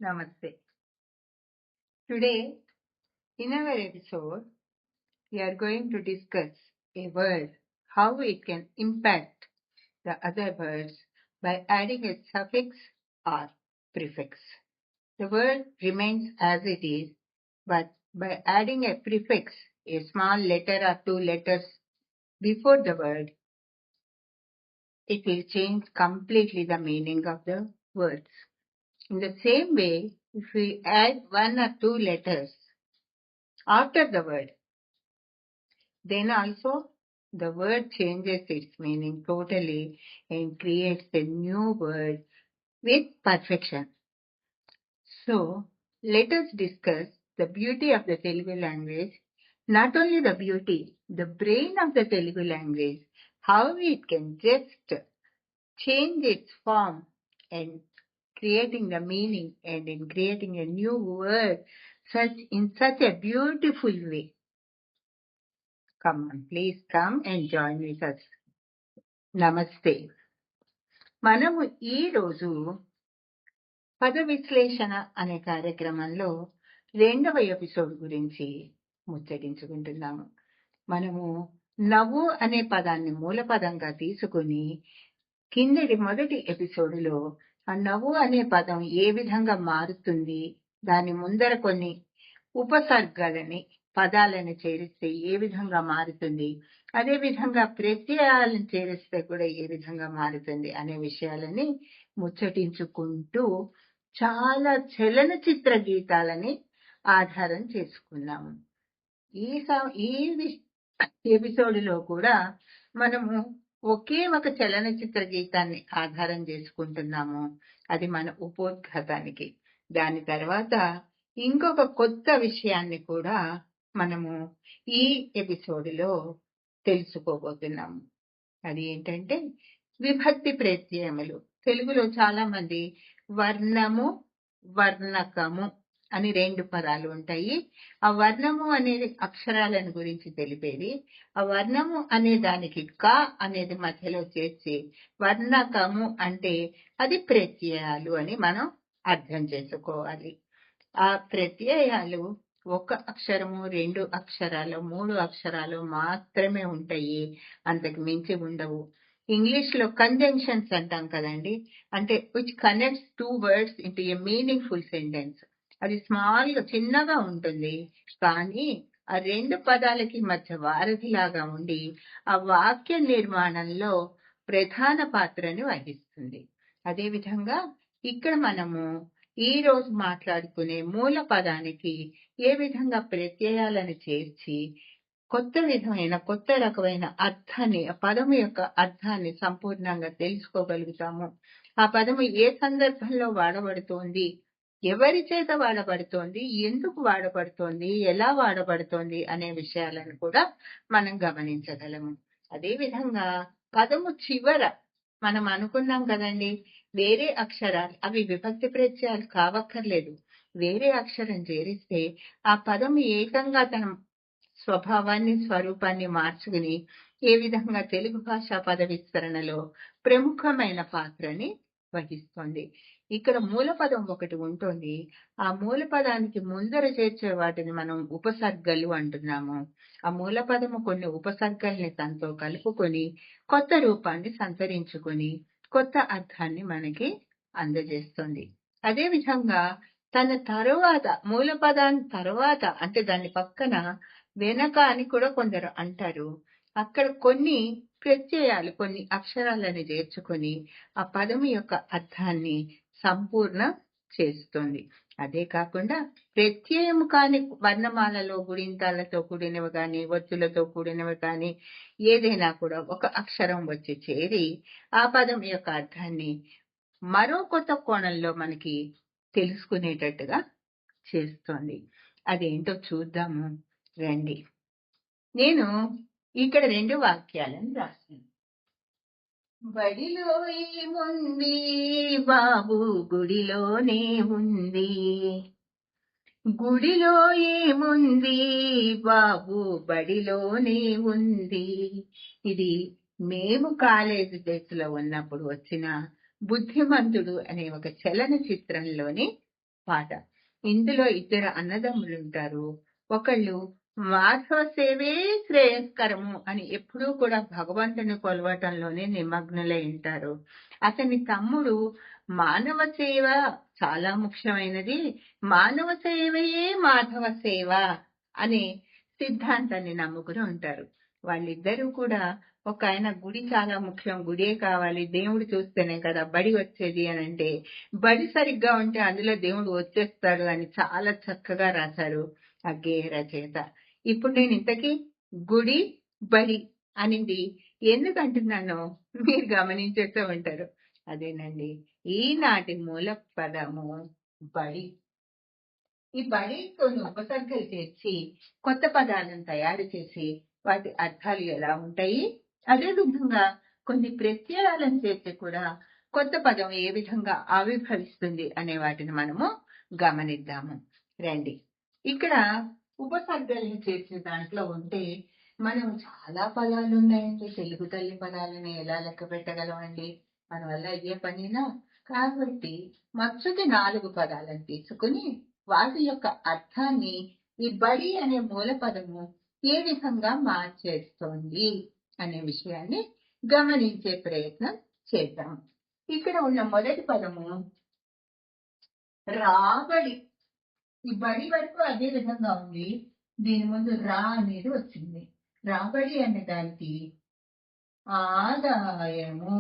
Namaste. Today, in our episode, we are going to discuss a word, how it can impact the other words by adding a suffix or prefix. The word remains as it is, but by adding a prefix, a small letter or two letters before the word, it will change completely the meaning of the words. In the same way, if we add one or two letters after the word, then also the word changes its meaning totally and creates a new word with perfection. So, let us discuss the beauty of the Telugu language. Not only the beauty, the brain of the Telugu language, how it can just change its form and creating the meaning and in creating a new word in such a beautiful way. Come on, please come and join with us. నమస్తే. మనము ఈ రోజు పద విశ్లేషణ అనే కార్యక్రమంలో 2వ episode గురించి ముచ్చటించుకుంటున్నాము. మనము నవ్వు అనే పదాన్ని మూల పదంగా తీసుకుని కిందటి మొదటి ఎపిసోడ్లో ఆ నవ్వు అనే పదం ఏ విధంగా మారుతుంది, దాని ముందర కొన్ని ఉపసర్గలని పదాలను చేరిస్తే ఏ విధంగా మారుతుంది, అదే విధంగా ప్రత్యయాలను చేరిస్తే కూడా ఏ విధంగా మారుతుంది అనే విషయాలని ముచ్చటించుకుంటూ చాలా చలనచిత్ర గీతాలని ఆధారం చేసుకున్నాము. ఈ ఎపిసోడ్లో కూడా మనము ఒకే ఒక చలనచిత్ర గీతాన్ని ఆధారం చేసుకుంటున్నాము. అది మన ఉపోద్ఘాతానికి. దాని తర్వాత ఇంకొక కొత్త విషయాన్ని కూడా మనము ఈ ఎపిసోడ్లో తెలుసుకోబోతున్నాము. అది ఏంటంటే విభక్తి ప్రత్యయములు. తెలుగులో చాలా మంది వర్ణము, వర్ణకము అని 2 పదాలు ఉంటాయి. ఆ వర్ణము అనేది అక్షరాలను గురించి తెలిపేది. ఆ వర్ణము అనే దానికి క అనేది మధ్యలో చేర్చి వర్ణకము అంటే అది ప్రత్యయాలు అని మనం అర్థం చేసుకోవాలి. ఆ ప్రత్యయాలు 1 అక్షరము, 2 అక్షరాలు, 3 అక్షరాలు మాత్రమే ఉంటాయి, అంతకు మించి ఉండవు. ఇంగ్లీష్ లో కంజంక్షన్స్ అంటాం కదండి, అంటే which connects 2 words into A meaningful sentence. అది స్మాల్ గా చిన్నగా ఉంటుంది, కానీ ఆ 2 పదాలకి మధ్య వారధిలాగా ఉండి ఆ వాక్య నిర్మాణంలో ప్రధాన పాత్రని వహిస్తుంది. అదేవిధంగా ఇక్కడ మనము ఈ రోజు మాట్లాడుకునే మూల పదానికి ఏ విధంగా ప్రత్యయాలను చేర్చి కొత్త రకమైన అర్థాన్ని, ఆ పదము యొక్క అర్థాన్ని సంపూర్ణంగా తెలుసుకోగలుగుతాము. ఆ పదము ఏ సందర్భంలో వాడబడుతోంది, ఎవరి చేత వాడబడుతోంది, ఎందుకు వాడబడుతోంది, ఎలా వాడబడుతోంది అనే విషయాలను కూడా మనం గమనించగలము. అదేవిధంగా పదము చివర మనం అనుకున్నాం కదండి, వేరే అక్షరాలు, అవి విభక్తి ప్రత్యయాలు కావక్కర్లేదు, వేరే అక్షరం చేరిస్తే ఆ పదము ఏకంగా తన స్వభావాన్ని, స్వరూపాన్ని మార్చుకుని ఏ విధంగా తెలుగు భాషా పద విస్తరణలో ప్రముఖమైన పాత్రని వహిస్తుంది. ఇక్కడ మూల పదం ఒకటి ఉంటుంది. ఆ మూల పదానికి ముందర చేర్చే వాటిని మనం ఉపసర్గలు అంటున్నాము. ఆ మూల పదము కొన్ని ఉపసర్గల్ని తనతో కలుపుకొని కొత్త రూపాన్ని సంతరించుకొని కొత్త అర్థాన్ని మనకి అందజేస్తుంది. అదే విధంగా తన తరువాత మూల పదాన్ని తర్వాత, అంటే దాని పక్కన వెనక అని కూడా కొందరు అంటారు, అక్కడ కొన్ని ప్రత్యయాలు, కొన్ని అక్షరాలను చేర్చుకొని ఆ పదము యొక్క అర్థాన్ని సంపూర్ణ చేస్తుంది. అదే కాకుండా ప్రత్యయము కాని వర్ణమాలలో గుణింతాలతో కూడినవి కానీ, ఒత్తులతో కూడినవి కానీ ఏదైనా కూడా ఒక అక్షరం వచ్చి చేరి ఆ పదం యొక్క అర్థాన్ని మరో కొత్త కోణంలో మనకి తెలుసుకునేటట్టుగా చేస్తోంది. అదేంటో చూద్దాము రండి. నేను ఇక్కడ 2 వాక్యాలను రాస్తాను. బడిలో ఏముంది బాబు, గుడిలోనే ఉంది. గుడిలో ఏముంది బాబు, బడిలోనే ఉంది. ఇది మేము కాలేజీ డేస్ లో ఉన్నప్పుడు వచ్చిన బుద్ధిమంతుడు అనే ఒక చలనచిత్రంలోని పాట. ఇందులో ఇద్దరు అన్నదమ్ములు ఉంటారు. ఒకళ్ళు మాధవ సేవే శ్రేయస్కరము అని ఎప్పుడూ కూడా భగవంతుని కొలవటంలోనే నిమగ్నులై ఉంటారు. అతని తమ్ముడు మానవ సేవ చాలా ముఖ్యమైనది, మానవ సేవయే మాధవ సేవ అనే సిద్ధాంతాన్ని నమ్ముకుని ఉంటారు. వాళ్ళిద్దరూ కూడా ఒక ఆయన గుడి చాలా ముఖ్యం, గుడే కావాలి, దేవుడు చూస్తేనే కదా బడి వచ్చేది అని అంటే, బడి సరిగ్గా ఉంటే అందులో దేవుడు వచ్చేస్తాడు అని చాలా చక్కగా రాశారు ఆ గేయ రచయిత. ఇప్పుడు నేను ఇంతకీ గుడి బడి అనేది ఎందుకు అంటున్నానో మీరు గమనించేస్తూ ఉంటారు. అదేనండి, ఈనాటి మూల పదము బడి. ఈ బడి కొన్ని ఉపసర్గలు చేర్చి కొత్త పదాలను తయారు చేసి వాటి అర్థాలు ఎలా ఉంటాయి, అదే విధంగా కొన్ని ప్రత్యయాలను చేర్చి కూడా కొత్త పదం ఏ విధంగా ఆవిర్భవిస్తుంది అనే వాటిని మనము గమనిద్దాము. రండి, ఇక్కడ ఉపసర్గలను చేర్చిన దాంట్లో ఉంటే మనం చాలా పదాలు ఉన్నాయండి. తెలుగు తల్లి పదాలని ఎలా లెక్క పెట్టగలమండి? మన వల్ల అయ్యే పనినా? కాబట్టి మచ్చుకి 4 పదాలను తీసుకుని వాటి యొక్క అర్థాన్ని ఈ బడి అనే మూల పదము ఏ విధంగా మార్చేస్తోంది అనే విషయాన్ని గమనించే ప్రయత్నం చేద్దాం. ఇక్కడ ఉన్న మొదటి పదము రాబడి. ఈ బడి వరకు అదే విధంగా ఉంది, దీని ముందు రా అనేది వచ్చింది. రాబడి అనే దానికి ఆదాయము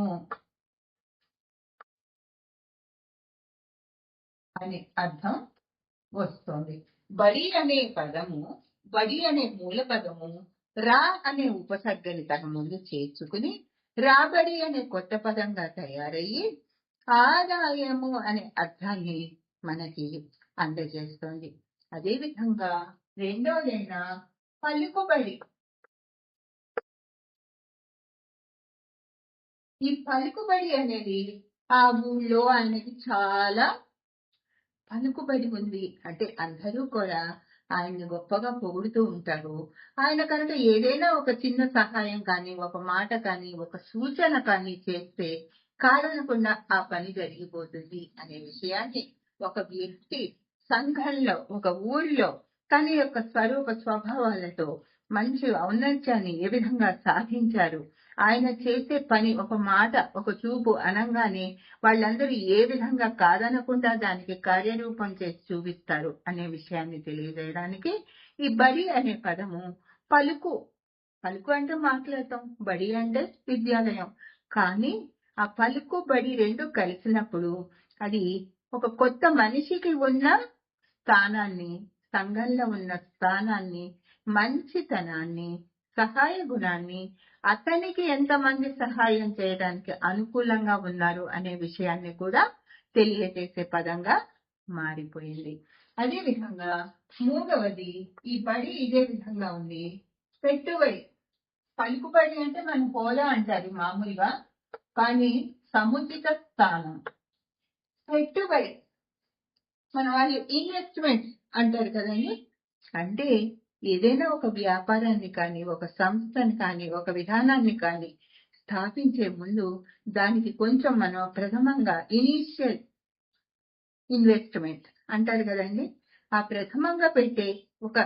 అనే అర్థం వస్తుంది. బడి అనే పదము, బడి అనే మూల పదము రా అనే ఉపసర్గని తన ముందు చేర్చుకుని రాబడి అనే కొత్త పదంగా తయారయ్యి ఆదాయము అనే అర్థాన్ని మనకి అందజేస్తుంది. అదేవిధంగా రెండోదైన పలుకుబడి. ఈ పలుకుబడి అనేది ఆ ఊళ్ళో ఆయనకి చాలా పలుకుబడి ఉంది, అంటే అందరూ కూడా ఆయన్ని గొప్పగా పొగుడుతూ ఉంటారు. ఆయన కనుక ఏదైనా ఒక చిన్న సహాయం కానీ, ఒక మాట కానీ, ఒక సూచన కానీ చేస్తే కాదనకుండా ఆ పని జరిగిపోతుంది అనే విషయాన్ని ఒక వ్యక్తి సంఘంలో, ఒక ఊళ్ళో తన యొక్క స్వరూప స్వభావాలతో మంచి ఔన్నత్యాన్ని ఏ విధంగా సాధించారు, ఆయన చేసే పని ఒక మాట, ఒక చూపు అనంగానే వాళ్ళందరూ ఏ విధంగా కాదనకుండా దానికి కార్యరూపం చేసి చూపిస్తారు అనే విషయాన్ని తెలియజేయడానికి ఈ బడి అనే పదము పలుకు. పలుకు అంటే మాట్లాడటం, బడి అంటే విద్యాలయం. కానీ ఆ పలుకు బడి రెండు కలిసినప్పుడు అది ఒక కొత్త మనిషికి ఉన్న స్థానాన్ని, సంఘంలో ఉన్న స్థానాన్ని, మంచితనాన్ని, సహాయ గుణాన్ని, అతనికి ఎంతమంది సహాయం చేయడానికి అనుకూలంగా ఉన్నారు అనే విషయాన్ని కూడా తెలియజేసే పదంగా మారిపోయింది. అదే విధంగా మూడవది ఈ బడి ఇదే విధంగా ఉంది. పెట్టుబడి. పలుకుబడి అంటే మన హోదా అంటారు మామూలుగా, కానీ సముచిత స్థానం. పెట్టుబడి మన వాళ్ళు ఇన్వెస్ట్మెంట్ అంటారు కదండి. అంటే ఏదైనా ఒక వ్యాపారాన్ని కానీ, ఒక సంస్థని కానీ, ఒక విధానాన్ని కానీ స్థాపించే ముందు దానికి కొంచెం మనం ప్రథమంగా ఇనీషియల్ ఇన్వెస్ట్మెంట్ అంటారు కదండి. ఆ ప్రథమంగా పెట్టే ఒక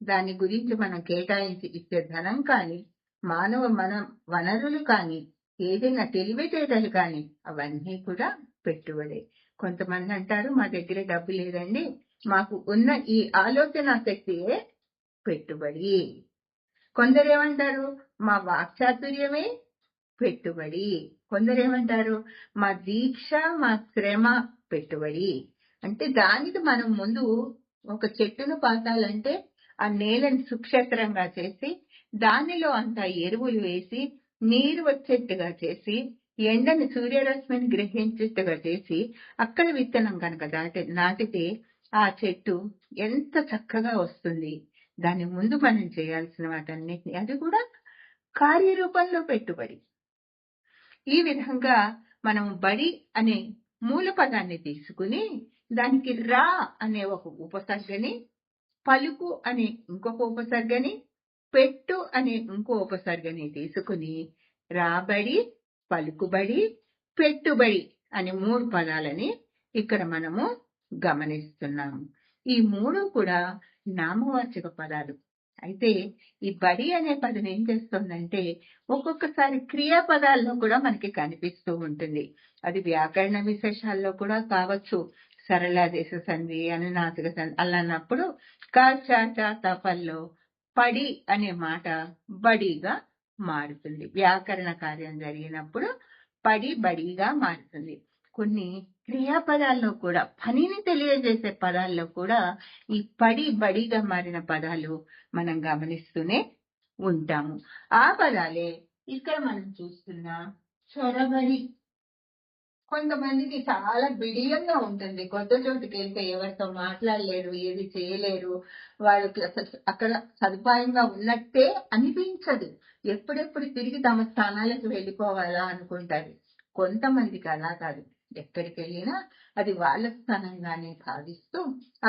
దాని గురించి మనం కేటాయించి ఇచ్చే ధనం కానీ, మన వనరులు కానీ, ఏదైనా తెలివితేటలు కానీ అవన్నీ కూడా పెట్టుబడి. కొంతమంది అంటారు మా దగ్గర డబ్బు లేదండి, మాకు ఉన్న ఈ ఆలోచన శక్తియే పెట్టుబడి. కొందరేమంటారు మా వాక్చాతుర్యమే పెట్టుబడి. కొందరేమంటారు మా దీక్ష, మా శ్రమ పెట్టుబడి. అంటే దానికి మనం ముందు ఒక చెట్టును పాతాలంటే ఆ నేలను సుక్షేత్రంగా చేసి, దానిలో అంత ఎరువులు వేసి, నీరు వచ్చేట్టుగా చేసి, ఎండని సూర్యరశ్మిని గ్రహించేట్టుగా చేసి, అక్కడ విత్తనం కనుక నాటితే ఆ చెట్టు ఎంత చక్కగా వస్తుంది. దాని ముందు మనం చేయాల్సిన వాటన్నిటిని, అది కూడా కార్యరూపంలో పెట్టుబడి. ఈ విధంగా మనం బడి అనే మూల పదాన్ని తీసుకుని దానికి రా అనే ఒక ఉపసర్గని, పలుకు అనే ఇంకొక ఉపసర్గని, పెట్టు అనే ఇంకో ఉపసర్గని తీసుకుని రాబడి, పలుకుబడి, పెట్టుబడి అనే 3 పదాలని ఇక్కడ మనము గమనిస్తున్నాము. ఈ 3 కూడా నామవాచక పదాలు. అయితే ఈ బడి అనే పదం ఏం చేస్తుందంటే ఒక్కొక్కసారి క్రియాపదాల్లో కూడా మనకి కనిపిస్తూ ఉంటుంది. అది వ్యాకరణ విశేషాల్లో కూడా కావచ్చు. సరళాదేశ సంధి, అనునాసిక సంధి అలా అన్నప్పుడు క చ చ తపల్లో పడి అనే మాట బడిగా మారుతుంది. వ్యాకరణ కార్యం జరిగినప్పుడు పడి బడిగా మారుతుంది. కొన్ని క్రియాపదాల్లో కూడా పనిని తెలియజేసే పదాల్లో కూడా ఈ పడి బడిగా మారిన పదాలు మనం గమనిస్తూనే ఉంటాము. ఆ పదాలే ఇక్కడ మనం చూస్తున్న చొరబడి. కొంతమందికి చాలా బిడియంగా ఉంటుంది. కొత్త చోటుకి వెళ్తే ఎవరితో మాట్లాడలేరు, ఏది చేయలేరు. వాళ్ళకి అసలు అక్కడ సదుపాయంగా ఉన్నట్టే అనిపించదు. ఎప్పుడెప్పుడు తిరిగి తమ స్థానాలకు వెళ్ళిపోవాలా అనుకుంటారు. కొంతమందికి అలా కాదు. ఎక్కడికి వెళ్ళినా అది వాళ్ళ స్థానంగానే భావిస్తూ,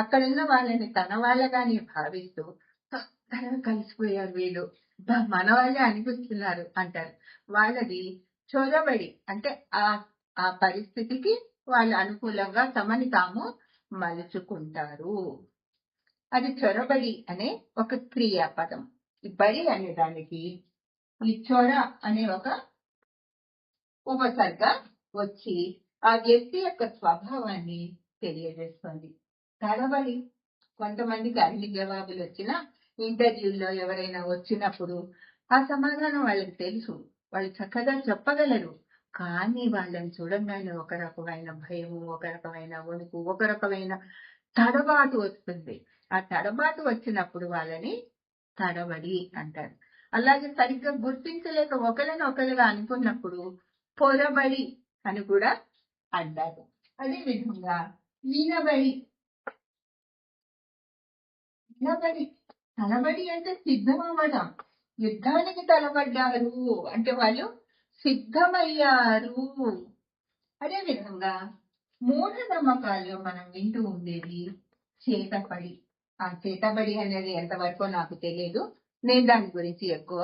అక్కడున్న వాళ్ళని తన వాళ్ళగానే భావిస్తూ తొందరగా కలిసిపోయారు వీళ్ళు, మన వాళ్ళే అనిపిస్తున్నారు అంటారు. వాళ్ళది చొరబడి అంటే ఆ పరిస్థితికి వాళ్ళు అనుకూలంగా తమని తాము మలుచుకుంటారు. అది చొరబడి అనే ఒక క్రియాపదం. ఈ బడి అనే దానికి ఈ చొర అనే ఒక ఉపసర్గ వచ్చి ఆ వ్యక్తి యొక్క స్వభావాన్ని తెలియజేస్తుంది. తడబడి కొంతమందికి అన్ని జవాబులు వచ్చినా ఇంటర్వ్యూల్లో ఎవరైనా వచ్చినప్పుడు ఆ సమాధానం వాళ్ళకి తెలుసు, వాళ్ళు చక్కగా చెప్పగలరు. కానీ వాళ్ళని చూడంగానే ఒక రకమైన భయము, ఒక రకమైన వణుకు, ఒక రకమైన తడబాటు వస్తుంది. ఆ తడబాటు వచ్చినప్పుడు వాళ్ళని తడబడి అంటారు. అలాగే సరిగ్గా గుర్తించలేక ఒకరిగా అనుకున్నప్పుడు పొరబడి అని కూడా అంటారు. అదే విధంగా నిలబడి. తలబడి అంటే సిద్ధం అవ్వడం. యుద్ధానికి తలబడ్డారు అంటే వాళ్ళు సిద్ధమయ్యారు. అదే విధంగా మూఢనమ్మకాల్లో మనం వింటూ ఉండేది చేతబడి. ఆ చేతబడి అనేది ఎంతవరకు నాకు తెలియదు. నేను దాని గురించి ఎక్కువ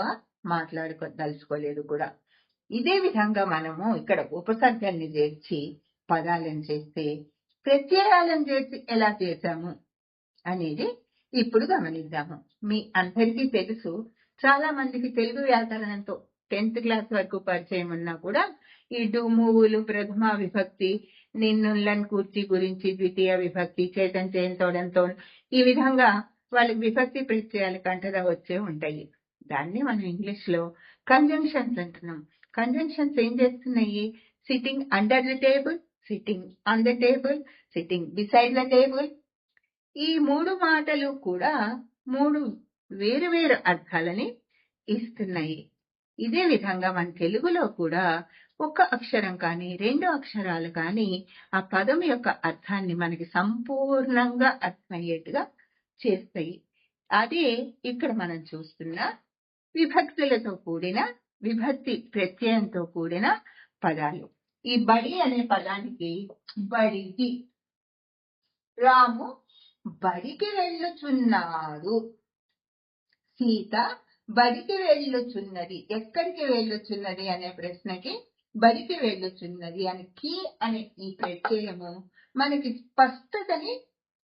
మాట్లాడుకోదలుచుకోలేదు కూడా. ఇదే విధంగా మనము ఇక్కడ ఉపసర్గల్ని చేర్చి పదాలను చేస్తే ప్రత్యయాలను చేర్చి ఎలా చేశాము అనేది ఇప్పుడు గమనిద్దాము. మీ అందరికీ తెలుసు, చాలా మందికి తెలుగు వ్యాకరణంతో 10th క్లాస్ వరకు పరిచయం ఉన్నా కూడా ఈ డుమువులు, ప్రథమ విభక్తి, నిన్నుళ్ళన్ కూర్చి గురించి ద్వితీయ విభక్తి, చేతన్ చేన్ తోడంతో ఈ విధంగా వాళ్ళకి విభక్తి ప్రత్యయాలు కంటగా వచ్చే ఉంటాయి. దాన్ని మనం ఇంగ్లీష్ లో కంజంక్షన్స్ అంటున్నాం. కంజంక్షన్స్ ఏం చేస్తున్నాయి? Sitting under the table, sitting on the table, sitting beside the table. ఈ 3 మాటలు కూడా 3 వేరు అర్థాలని ఇస్తున్నాయి. ఇదే విధంగా మన తెలుగులో కూడా ఒక అక్షరం కానీ 2 అక్షరాలు కానీ ఆ పదం యొక్క అర్థాన్ని మనకి సంపూర్ణంగా అర్థమయ్యేట్టుగా చేస్తాయి. అదే ఇక్కడ మనం చూస్తున్న విభక్తులతో కూడిన, విభక్తి ప్రత్యయంతో కూడిన పదాలు. ఈ బడి అనే పదానికి బడికి, రాము బడికి వెళ్ళుచున్నాడు, సీత బడికి వెళ్ళుచున్నది. ఎక్కడికి వెళ్ళుచున్నది అనే ప్రశ్నకి బడికి వెళ్ళుచున్నది అని కి అనే ఈ ప్రత్యయము మనకి స్పష్టతని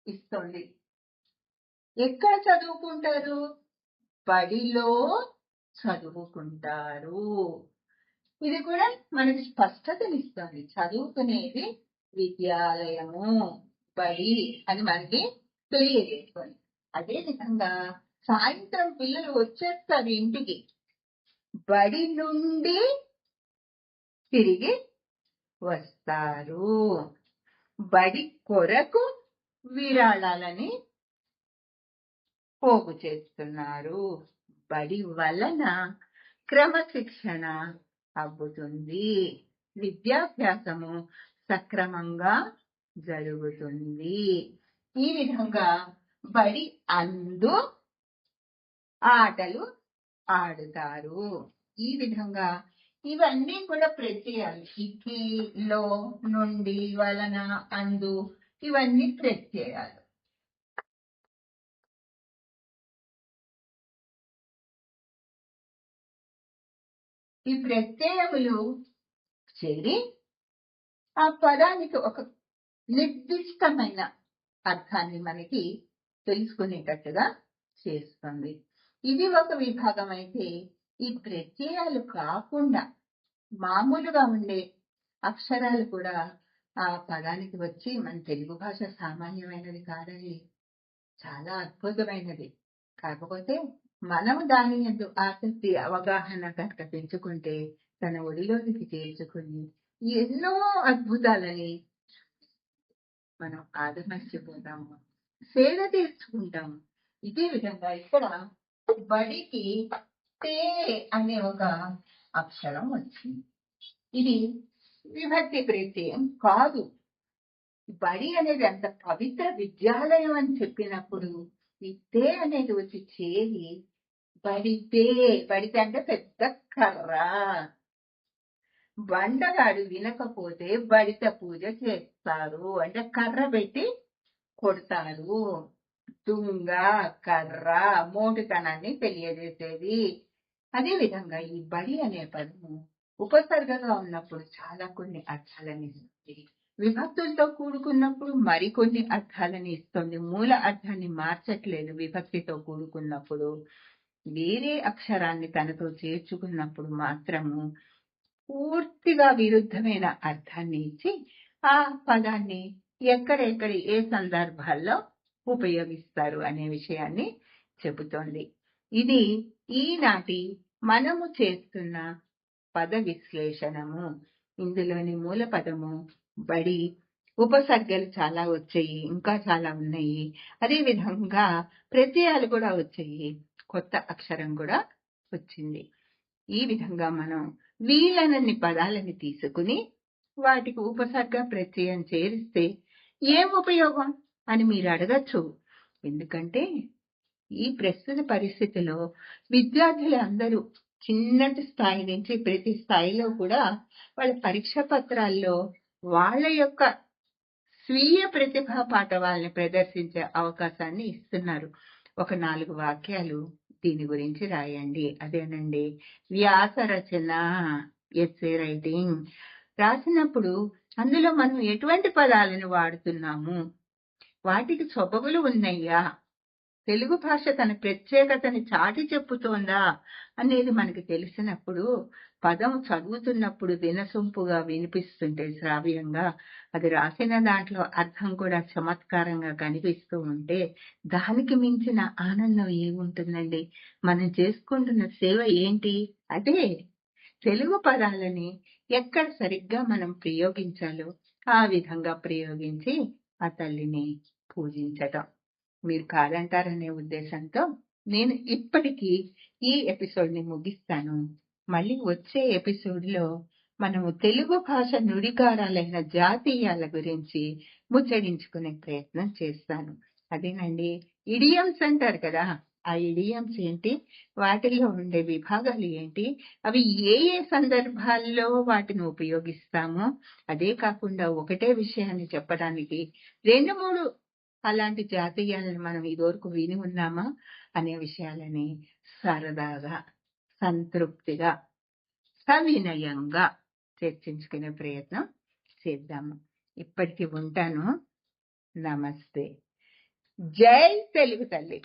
ఇస్తుంది. ఎక్కడ చదువుకుంటారు? బడిలో చదువుకుంటారు. ఇది కూడా మనకి స్పష్టతనిస్తుంది. చదువుకునేది విద్యాలయము, బడి అని మనకి తెలియజేస్తుంది. అదే విధంగా సాయంత్రం పిల్లలు వచ్చేస్తారు ఇంటికి, బడి నుండి తిరిగి వస్తారు. బడి కొరకు విరాళాలని పోగు చేస్తున్నారు. బడి వలన క్రమశిక్షణ అబ్బుతుంది, విద్యాభ్యాసము సక్రమంగా జరుగుతుంది. ఈ విధంగా బడి అందు ఆటలు ఆడుతారు. ఈ విధంగా ఇవన్నీ కూడా ప్రత్యయాలు. ఇకి, లో, నుండి, వలన, అందు ఇవన్నీ ప్రత్యయాలు. ఈ ప్రత్యయములు చేరి ఆ పదానికి ఒక నిర్దిష్టమైన అర్థాన్ని మనకి తెలుసుకునేటట్టుగా చేస్తుంది. ఇది ఒక విభాగం అయితే, ఈ ప్రత్యయాలు కాకుండా మామూలుగా ఉండే అక్షరాలు కూడా ఆ పదానికి వచ్చి మన తెలుగు భాష సామాన్యమైనది కాదండి, చాలా అద్భుతమైనది. కాకపోతే మనం దాని యందు ఆసక్తి అవగాహన కనుక పెంచుకుంటే తన ఒడిలోనికి చేర్చుకుని ఎన్నో అద్భుతాలని మనం ఆదమర్చిపోతాము, సేద తీర్చుకుంటాము. ఇదే విధంగా ఇక్కడ బడికి తే అనే ఒక అక్షరం వచ్చింది. ఇది విభక్తి ప్రత్యయం కాదు. బడి అనేది అంత పవిత్ర విద్యాలయం అని చెప్పినప్పుడు ఈ తే అనేది వచ్చి చేరి బడితే, బడితే అంటే పెద్ద కర్ర. బండగాడు వినకపోతే బడిత పూజ చేస్తారు, అంటే కర్ర పెట్టి కొడతారు. తుంగ, కర్ర, మోటుతనాన్ని తెలియజేసేది. అదే విధంగా ఈ బడి అనే పదము ఉపసర్గగా ఉన్నప్పుడు చాలా కొన్ని అర్థాలను ఇస్తుంది, విభక్తులతో కూడుకున్నప్పుడు మరికొన్ని అర్థాలను ఇస్తుంది. మూల అర్థాన్ని మార్చట్లేదు. విభక్తితో కూడుకున్నప్పుడు వేరే అక్షరాన్ని తనతో చేర్చుకున్నప్పుడు మాత్రము పూర్తిగా విరుద్ధమైన అర్థాన్ని ఇచ్చి ఆ పదాన్ని ఎక్కడెక్కడ ఏ సందర్భాల్లో ఉపయోగిస్తారు అనే విషయాన్ని చెబుతోంది. ఇది ఈనాటి మనము చేస్తున్న పద విశ్లేషణము. ఇందులోని మూల పదము బడి, ఉపసర్గలు చాలా వచ్చాయి, ఇంకా చాలా ఉన్నాయి. అదే విధంగా ప్రత్యయాలు కూడా వచ్చాయి, కొత్త అక్షరం కూడా వచ్చింది. ఈ విధంగా మనం వీలనన్ని పదాలని తీసుకుని వాటికి ఉపసర్గ ప్రత్యయం చేరిస్తే ఏం ఉపయోగం అని మీరు అడగచ్చు. ఎందుకంటే ఈ ప్రస్తుత పరిస్థితిలో విద్యార్థులందరూ చిన్నటి స్థాయి నుంచి ప్రతి స్థాయిలో కూడా వాళ్ళ పరీక్ష పత్రాల్లో వాళ్ళ యొక్క స్వీయ ప్రతిభా పాఠవాల్ని ప్రదర్శించే అవకాశాన్ని ఇస్తున్నారు. ఒక 4 వాక్యాలు దీని గురించి రాయండి. అదేనండి వ్యాస రచన, ఎస్సే రైటింగ్. రాసినప్పుడు అందులో మనం ఎటువంటి పదాలను వాడుతున్నాము, వాటికి సొబగులు ఉన్నాయా, తెలుగు భాష తన ప్రత్యేకతని చాటి చెప్పుతోందా అనేది మనకి తెలిసినప్పుడు, పదం చదువుతున్నప్పుడు వినసొంపుగా వినిపిస్తుంటే శ్రావ్యంగా, అది రాసిన దాంట్లో అర్థం కూడా చమత్కారంగా కనిపిస్తూ ఉంటే దానికి మించిన ఆనందం ఏముంటుందండి? మనం చేసుకుంటున్న సేవ ఏంటి? అదే తెలుగు పదాలని ఎక్కడ సరిగ్గా మనం ప్రయోగించాలో ఆ విధంగా ప్రయోగించి ఆ తల్లిని పూజించటం. మీరు కాదంటారనే ఉద్దేశంతో నేను ఇప్పటికీ ఈ ఎపిసోడ్ ని ముగిస్తాను. మళ్ళీ వచ్చే ఎపిసోడ్ లో మనము తెలుగు భాష నుడికారాలైన జాతీయాల గురించి ముచ్చడించుకునే ప్రయత్నం చేస్తాను. అదేనండి ఇడియమ్స్ అంటారు కదా, ఆ ఇడియమ్స్ ఏంటి, వాటిల్లో ఉండే విభాగాలు ఏంటి, అవి ఏ ఏ సందర్భాల్లో వాటిని ఉపయోగిస్తామో, అదే కాకుండా ఒకటే విషయాన్ని చెప్పడానికి 2-3 అలాంటి జాతీయాలను మనం ఇదివరకు విని ఉన్నామా అనే విషయాలని సరదాగా, సంతృప్తిగా, సవినయంగా చర్చించుకునే ప్రయత్నం చేద్దాము. ఇప్పటికి ఉంటాను. నమస్తే. జై తెలుగు తల్లి.